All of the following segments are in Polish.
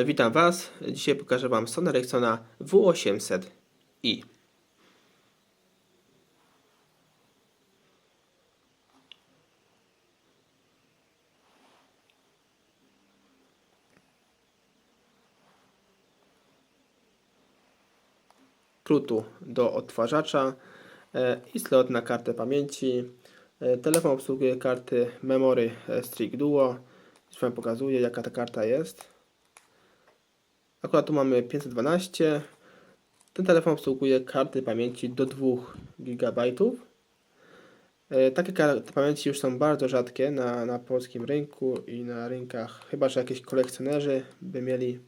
Witam Was. Dzisiaj pokażę Wam Sony Ericssona W800i. Skrótu do odtwarzacza i slot na kartę pamięci. Telefon obsługuje karty Memory Strix Duo. Już Wam pokazuję, jaka ta karta jest. Akurat tu mamy 512. Ten telefon obsługuje karty pamięci do 2 GB. Takie karty pamięci już są bardzo rzadkie na polskim rynku i na rynkach, chyba że jakieś kolekcjonerzy by mieli.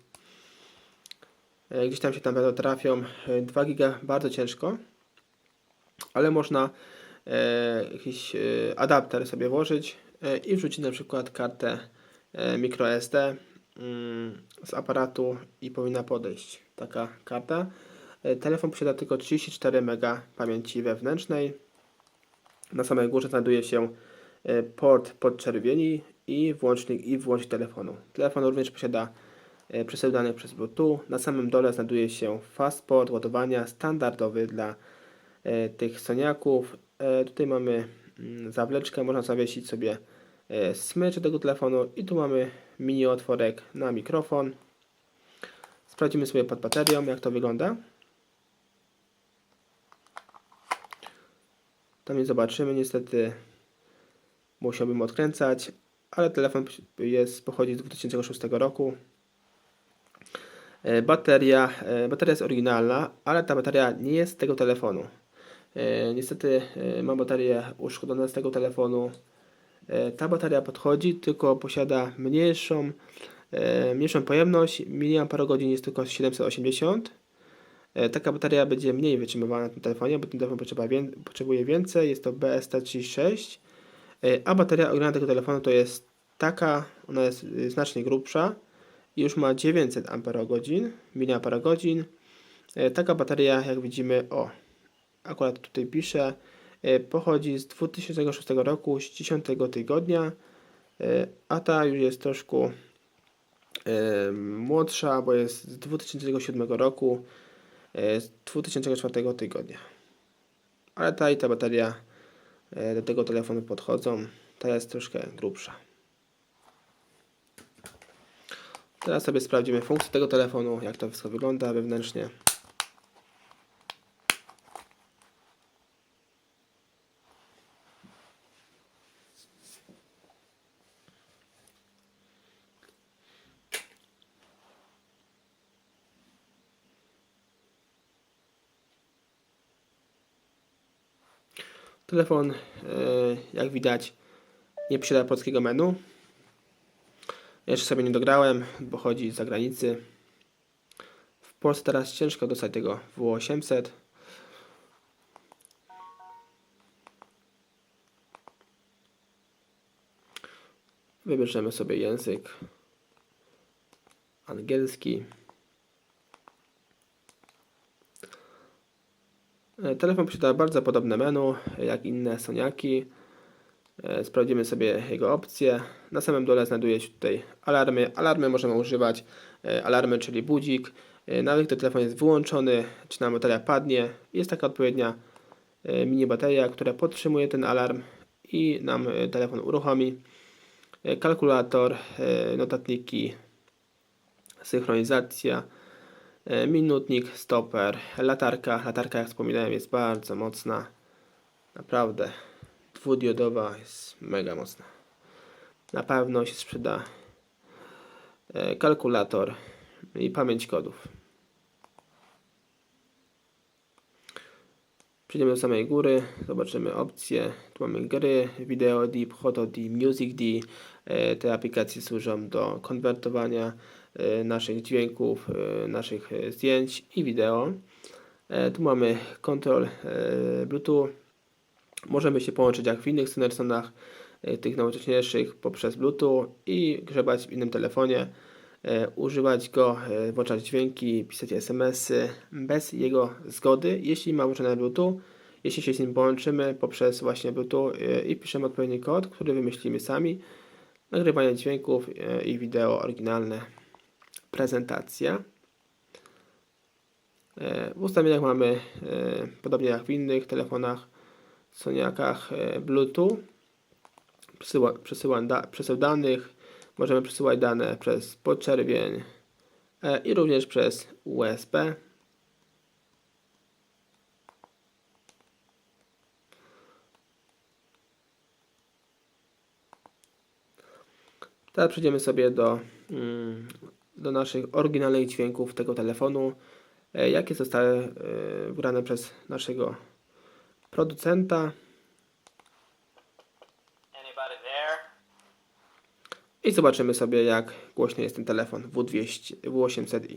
Gdzieś tam się tam trafią. 2 GB bardzo ciężko, ale można jakiś adapter sobie włożyć i wrzucić na przykład kartę microSD z aparatu i powinna podejść taka karta. Telefon posiada tylko 34 MB pamięci wewnętrznej. Na samej górze znajduje się port podczerwieni i włącznik telefonu. Telefon również posiada przesył danych przez Bluetooth. Na samym dole znajduje się fast port ładowania standardowy dla tych Soniaków. Tutaj mamy zawleczkę, można zawiesić sobie smycz tego telefonu i tu mamy mini otworek na mikrofon. Sprawdzimy sobie pod baterią, jak to wygląda. Tam nie zobaczymy, niestety musiałbym odkręcać, ale telefon pochodzi z 2006 roku. Bateria jest oryginalna, ale ta bateria nie jest z tego telefonu. Niestety mam baterię uszkodzoną z tego telefonu. Ta bateria podchodzi, tylko posiada mniejszą pojemność. Miliampere jest tylko 780. Taka bateria będzie mniej wytrzymywana na tym telefonie, bo ten telefon potrzebuje więcej. Jest to BST36. A bateria oryginalna tego telefonu to jest taka, ona jest znacznie grubsza i już ma 900 mAh. Taka bateria, jak widzimy, akurat tutaj piszę, pochodzi z 2006 roku, z 10 tygodnia, a ta już jest troszkę młodsza, bo jest z 2007 roku, z 2004 tygodnia. Ale ta i ta bateria do tego telefonu podchodzą. Ta jest troszkę grubsza. Teraz sobie sprawdzimy funkcję tego telefonu, jak to wszystko wygląda wewnętrznie. Telefon, jak widać, nie posiada polskiego menu. Jeszcze sobie nie dograłem, bo chodzi z zagranicy. W Polsce teraz ciężko dostać tego W800. Wybierzemy sobie język angielski. Telefon posiada bardzo podobne menu jak inne Soniaki. Sprawdzimy sobie jego opcje. Na samym dole znajduje się tutaj alarmy. Alarmy możemy używać. Alarmy, czyli budzik. Nawet gdy telefon jest wyłączony, czy nam bateria padnie, jest taka odpowiednia mini bateria, która podtrzymuje ten alarm i nam telefon uruchomi. Kalkulator, notatniki, synchronizacja, minutnik, stoper, latarka. Latarka, jak wspominałem, jest bardzo mocna. Naprawdę. Dwudiodowa, jest mega mocna. Na pewno się sprzyda. Kalkulator i pamięć kodów. Przejdziemy do samej góry, zobaczymy opcje. Tu mamy gry, Video D, Photo D, Music D. Te aplikacje służą do konwertowania naszych dźwięków, naszych zdjęć i wideo. Tu mamy kontrol Bluetooth. Możemy się połączyć jak w innych Sonach, tych nowocześniejszych, poprzez Bluetooth i grzebać w innym telefonie, używać go, włączać dźwięki, pisać SMS-y bez jego zgody, jeśli ma włączone Bluetooth. Jeśli się z nim połączymy poprzez właśnie Bluetooth i piszemy odpowiedni kod, który wymyślimy sami, nagrywanie dźwięków i wideo oryginalne prezentacja. W ustawieniach mamy, podobnie jak w innych telefonach, Soniakach, Bluetooth, przesył danych, możemy przesyłać dane przez podczerwień i również przez USB. Teraz przejdziemy sobie do naszych oryginalnych dźwięków tego telefonu, jakie zostały wybrane przez naszego producenta. I zobaczymy sobie, jak głośny jest ten telefon W800i.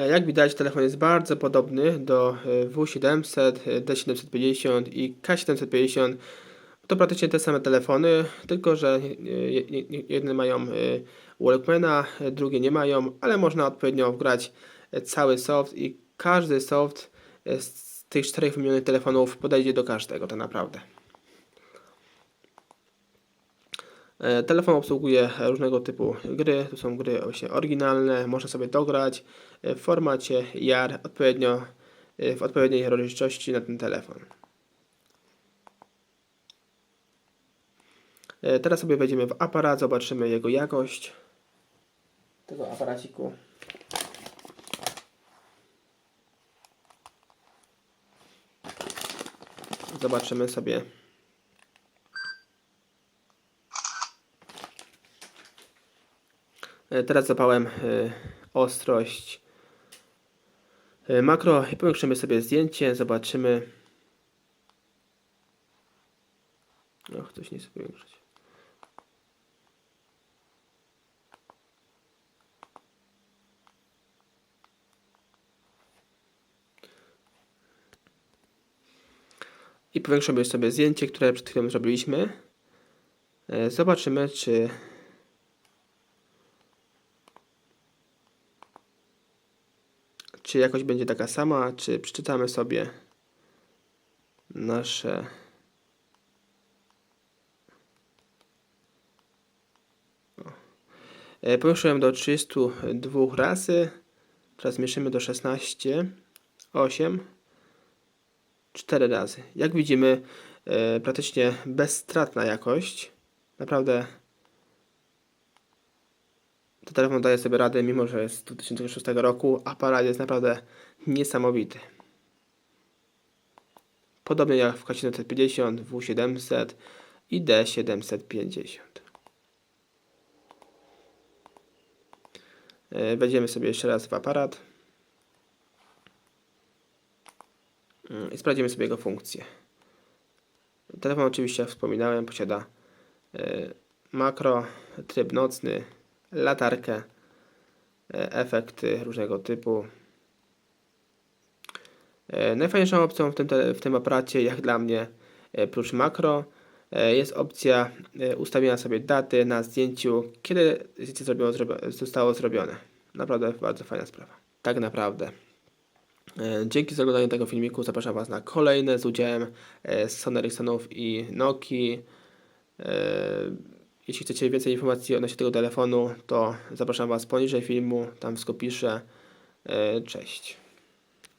Jak widać, telefon jest bardzo podobny do W700, D750 i K750. To praktycznie te same telefony, tylko że jedne mają Walkmana, drugie nie mają, ale można odpowiednio wgrać cały soft i każdy soft z tych 4 wymienionych telefonów podejdzie do każdego tak naprawdę. Telefon obsługuje różnego typu gry, to są gry właśnie oryginalne, można sobie dograć w formacie JAR w odpowiedniej rozdzielczości na ten telefon. Teraz sobie wejdziemy w aparat, zobaczymy jego jakość tego aparaciku. Zobaczymy sobie. Teraz zapałem ostrość makro i powiększymy sobie zdjęcie, zobaczymy. Coś nie chce powiększyć. I powiększymy sobie zdjęcie, które przed chwilą zrobiliśmy. Zobaczymy, czy jakość będzie taka sama, czy przeczytamy sobie nasze powiększyłem do 32 razy, teraz zmniejszymy do 16, 8, 4 razy. Jak widzimy, praktycznie bezstratna jakość. Naprawdę to telefon daje sobie radę, mimo że jest z 2006 roku. Aparat jest naprawdę niesamowity. Podobnie jak w K750, W700 i D750. Wejdziemy sobie jeszcze raz w aparat i sprawdzimy sobie jego funkcję. Telefon oczywiście, jak wspominałem, posiada makro, tryb nocny, latarkę, efekty różnego typu. Najfajniejszą opcją w tym aparacie, jak dla mnie, prócz makro, jest opcja ustawienia sobie daty na zdjęciu, kiedy zdjęcie zostało zrobione. Naprawdę bardzo fajna sprawa. Tak naprawdę. Dzięki za oglądanie tego filmiku. Zapraszam Was na kolejne z udziałem Sony Ericssonów i Nokii. Jeśli chcecie więcej informacji odnośnie tego telefonu, to zapraszam Was poniżej filmu, tam wszystko piszę. Cześć.